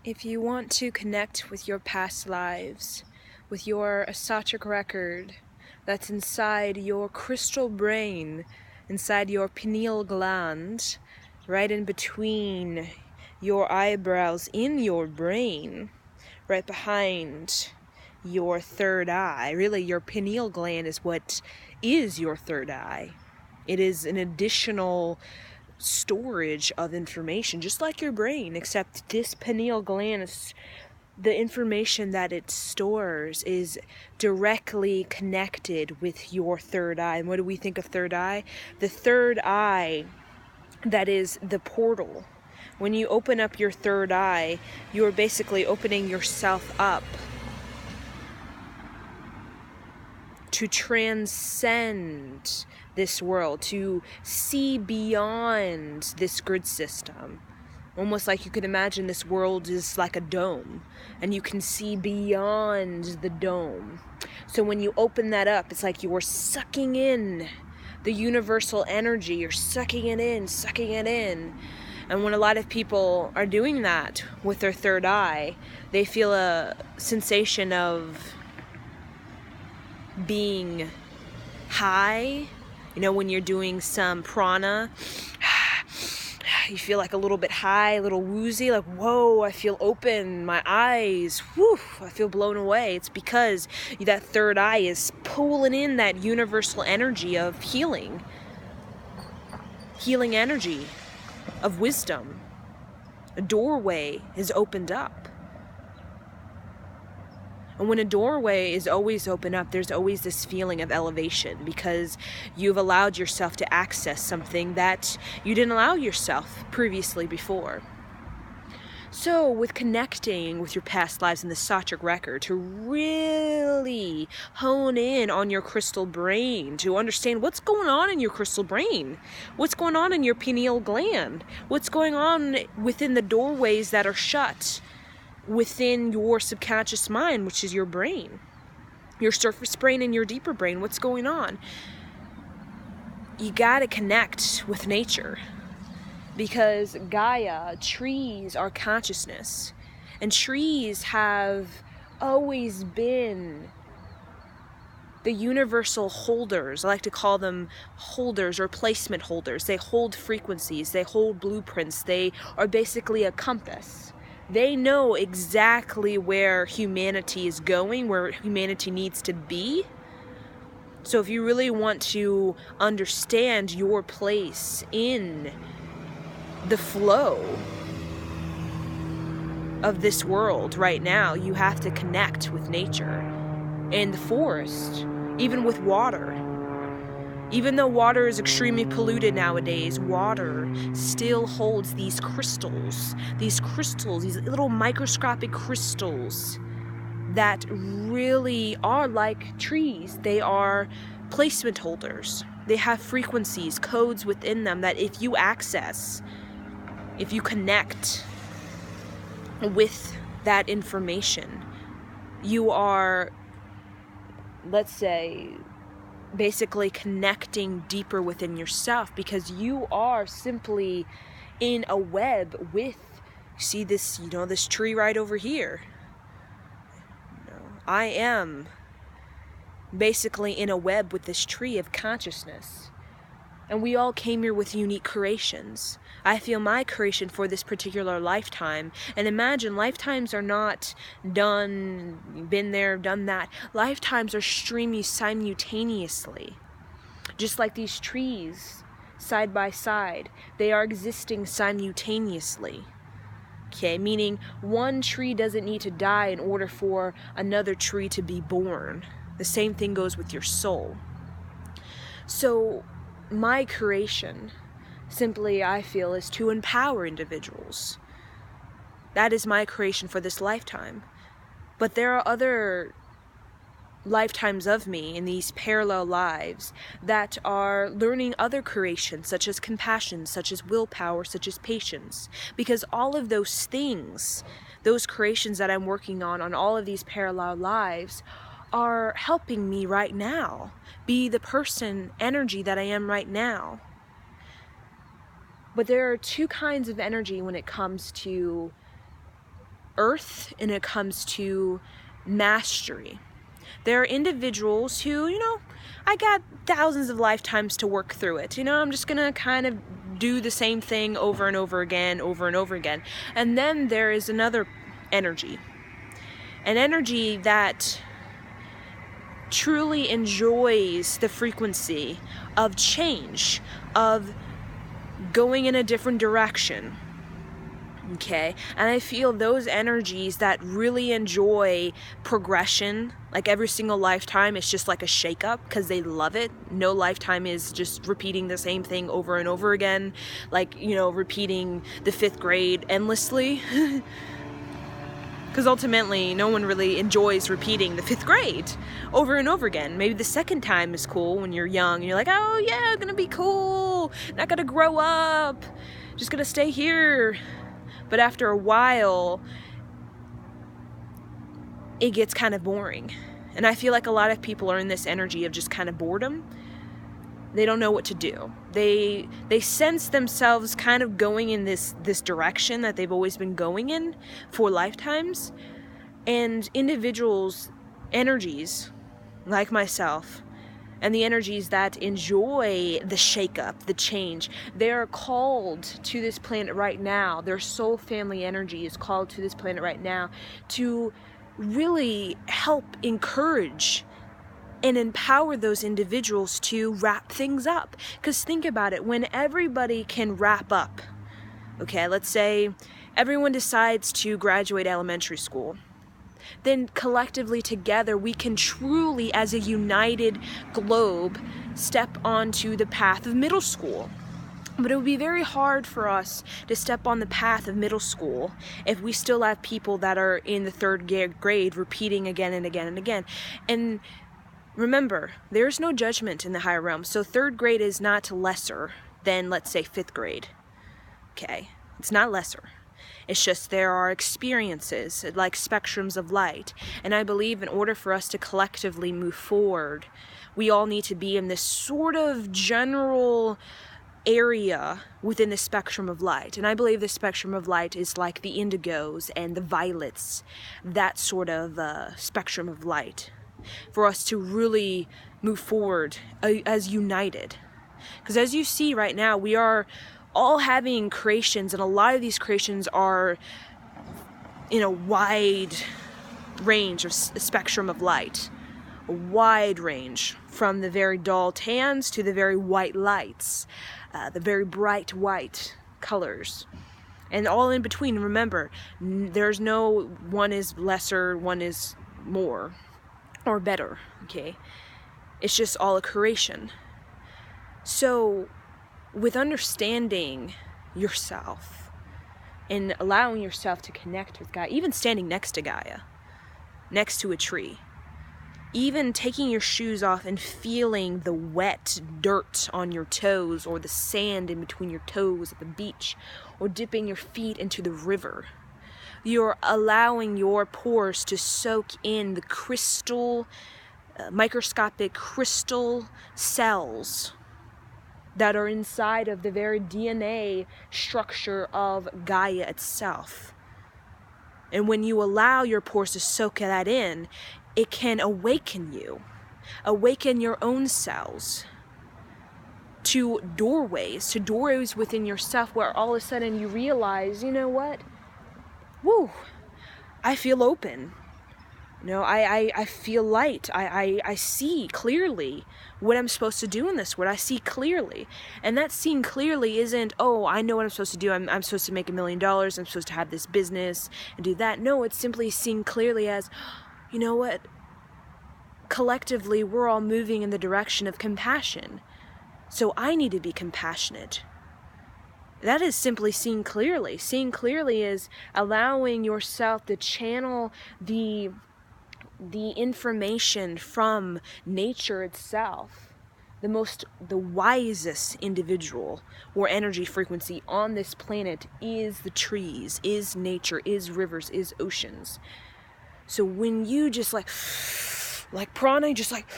If you want to connect with your past lives, with your Akashic record that's inside your crystal brain, inside your pineal gland, right in between your eyebrows in your brain, right behind your third eye. Really, your pineal gland is what is your third eye. It is an additional storage of information, just like your brain, except this pineal gland is the information that it stores is directly connected with your third eye. And what do we think of third eye? The third eye, that is the portal. When you open up your third eye, you're basically opening yourself up to transcend this world, to see beyond this grid system. Almost like you could imagine this world is like a dome, and you can see beyond the dome. So when you open that up, it's like you're sucking in the universal energy. You're sucking it in, sucking it in. And when a lot of people are doing that with their third eye, they feel a sensation of being high. You know, when you're doing some prana, you feel like a little bit high, a little woozy, like, whoa, I feel open, my eyes, whew, I feel blown away. It's because that third eye is pulling in that universal energy of healing energy, of wisdom. A doorway is opened up. And when a doorway is always open up, there's always this feeling of elevation, because you've allowed yourself to access something that you didn't allow yourself previously before. So with connecting with your past lives in the Akashic record, to really hone in on your crystal brain, to understand what's going on in your crystal brain, what's going on in your pineal gland, what's going on within the doorways that are shut within your subconscious mind, which is your brain, your surface brain and your deeper brain. What's going on? You gotta connect with nature, because Gaia, trees are consciousness, and trees have always been the universal holders. I like to call them holders or placement holders. They hold frequencies, they hold blueprints, they are basically a compass. They know exactly where humanity is going, where humanity needs to be. So if you really want to understand your place in the flow of this world right now, you have to connect with nature and the forest, even with water. Even though water is extremely polluted nowadays, water still holds these crystals, these little microscopic crystals that really are like trees. They are placement holders. They have frequencies, codes within them that if you access, if you connect with that information, you are, let's say, basically connecting deeper within yourself, because you are simply in a web with, you see this, this tree right over here. I am basically in a web with this tree of consciousness. And we all came here with unique creations. I feel my creation for this particular lifetime. And imagine, lifetimes are not done, been there, done that. Lifetimes are streaming simultaneously. Just like these trees, side by side, they are existing simultaneously. Okay, meaning one tree doesn't need to die in order for another tree to be born. The same thing goes with your soul. So my creation, simply, I feel, is to empower individuals. That is my creation for this lifetime. But there are other lifetimes of me in these parallel lives that are learning other creations, such as compassion, such as willpower, such as patience. Because all of those things, those creations that I'm working on all of these parallel lives, are helping me right now be the person, energy that I am right now. But there are two kinds of energy when it comes to earth and it comes to mastery. There are individuals who, I got thousands of lifetimes to work through it. I'm just gonna kind of do the same thing over and over again, over and over again. And then there is another energy, an energy that truly enjoys the frequency of change, of going in a different direction. Okay, and I feel those energies that really enjoy progression, like every single lifetime, it's just like a shake-up because they love it. No lifetime is just repeating the same thing over and over again, like, repeating the 5th grade endlessly. Because ultimately, no one really enjoys repeating the 5th grade over and over again. Maybe the 2nd time is cool when you're young and you're like, oh yeah, I'm gonna be cool, not gonna grow up, just gonna stay here. But after a while, it gets kind of boring. And I feel like a lot of people are in this energy of just kind of boredom. They don't know what to do. They sense themselves kind of going in this direction that they've always been going in for lifetimes. And individuals, energies, like myself, and the energies that enjoy the shake-up, the change, they are called to this planet right now. Their soul family energy is called to this planet right now to really help encourage and empower those individuals to wrap things up. Because think about it, when everybody can wrap up, okay, let's say everyone decides to graduate elementary school, then collectively together we can truly, as a united globe, step onto the path of middle school. But it would be very hard for us to step on the path of middle school if we still have people that are in the 3rd grade repeating again and again and again. And remember, there's no judgment in the higher realm. So 3rd grade is not lesser than, let's say, 5th grade. Okay? It's not lesser. It's just there are experiences, like spectrums of light. And I believe in order for us to collectively move forward, we all need to be in this sort of general area within the spectrum of light. And I believe the spectrum of light is like the indigos and the violets, that sort of spectrum of light, for us to really move forward as united. Because as you see right now, we are all having creations, and a lot of these creations are in a wide range of spectrum of light, a wide range, from the very dull tans to the very white lights, the very bright white colors, and all in between. Remember, there's no one is lesser, one is more or better, okay? It's just all a creation. So with understanding yourself and allowing yourself to connect with Gaia, even standing next to Gaia, next to a tree, even taking your shoes off and feeling the wet dirt on your toes or the sand in between your toes at the beach, or dipping your feet into the river, you're allowing your pores to soak in the crystal, microscopic crystal cells that are inside of the very DNA structure of Gaia itself. And when you allow your pores to soak that in, it can awaken you, awaken your own cells to doorways within yourself, where all of a sudden you realize, you know what? Woo, I feel open. I feel light. I see clearly what I'm supposed to do in this world. I see clearly. And that seeing clearly isn't, oh, I know what I'm supposed to do. I'm supposed to make $1 million. I'm supposed to have this business and do that. No, it's simply seeing clearly as, you know what? Collectively, we're all moving in the direction of compassion. So I need to be compassionate. That is simply seeing clearly. Seeing clearly is allowing yourself to channel the information from nature itself. The wisest individual or energy frequency on this planet is the trees, is nature, is rivers, is oceans. So when you just like prana, just like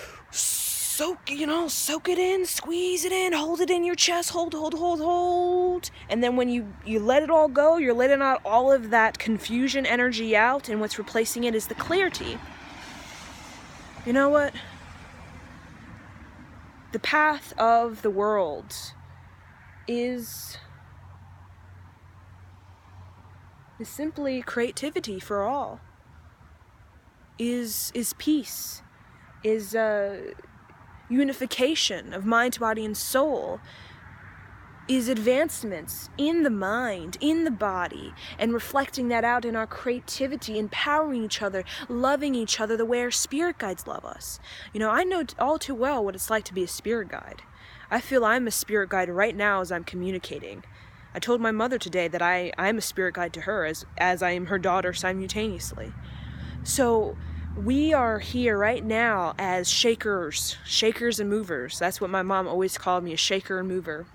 soak it in, squeeze it in, hold it in your chest, hold. And then when you let it all go, you're letting out all of that confusion energy out, and what's replacing it is the clarity. You know what? The path of the world is simply creativity for all. Is peace. Is unification of mind, body, and soul. Is advancements in the mind, in the body, and reflecting that out in our creativity, empowering each other, loving each other the way our spirit guides love us. You know, I know all too well what it's like to be a spirit guide. I feel I'm a spirit guide right now as I'm communicating. I told my mother today that I'm a spirit guide to her as I am her daughter simultaneously. So we are here right now as shakers and movers. That's what my mom always called me, a shaker and mover.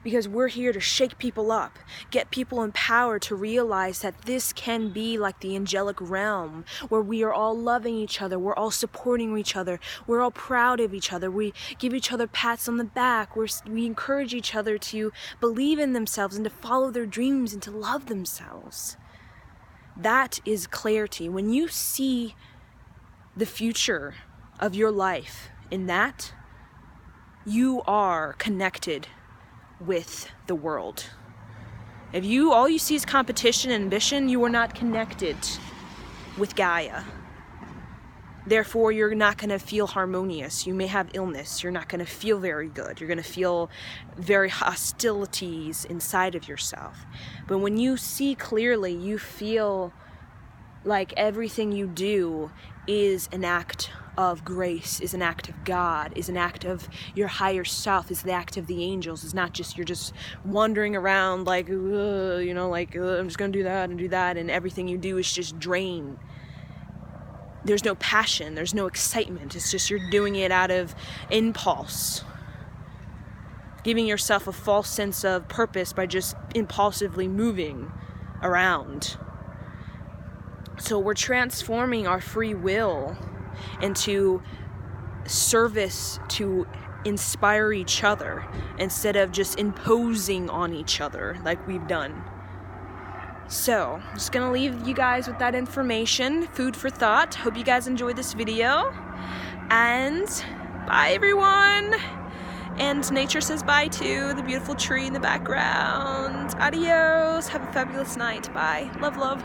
Because we're here to shake people up, get people empowered to realize that this can be like the angelic realm, where we are all loving each other, we're all supporting each other, we're all proud of each other, we give each other pats on the back, we encourage each other to believe in themselves and to follow their dreams and to love themselves. That is clarity. When you see the future of your life in that, you are connected with the world. If all you see is competition and ambition, you are not connected with Gaia. Therefore, you're not going to feel harmonious. You may have illness. You're not going to feel very good. You're going to feel very hostilities inside of yourself. But when you see clearly, you feel like everything you do is an act of grace, is an act of God, is an act of your higher self, is the act of the angels. It's not just you're just wandering around like, I'm just going to do that and do that, and everything you do is just drain. There's no passion, there's no excitement. It's just you're doing it out of impulse, giving yourself a false sense of purpose by just impulsively moving around. So we're transforming our free will into service to inspire each other instead of just imposing on each other like we've done. So, I'm just gonna leave you guys with that information, food for thought. Hope you guys enjoyed this video, and bye everyone! And nature says bye too, the beautiful tree in the background. Adios, have a fabulous night, bye. Love, love.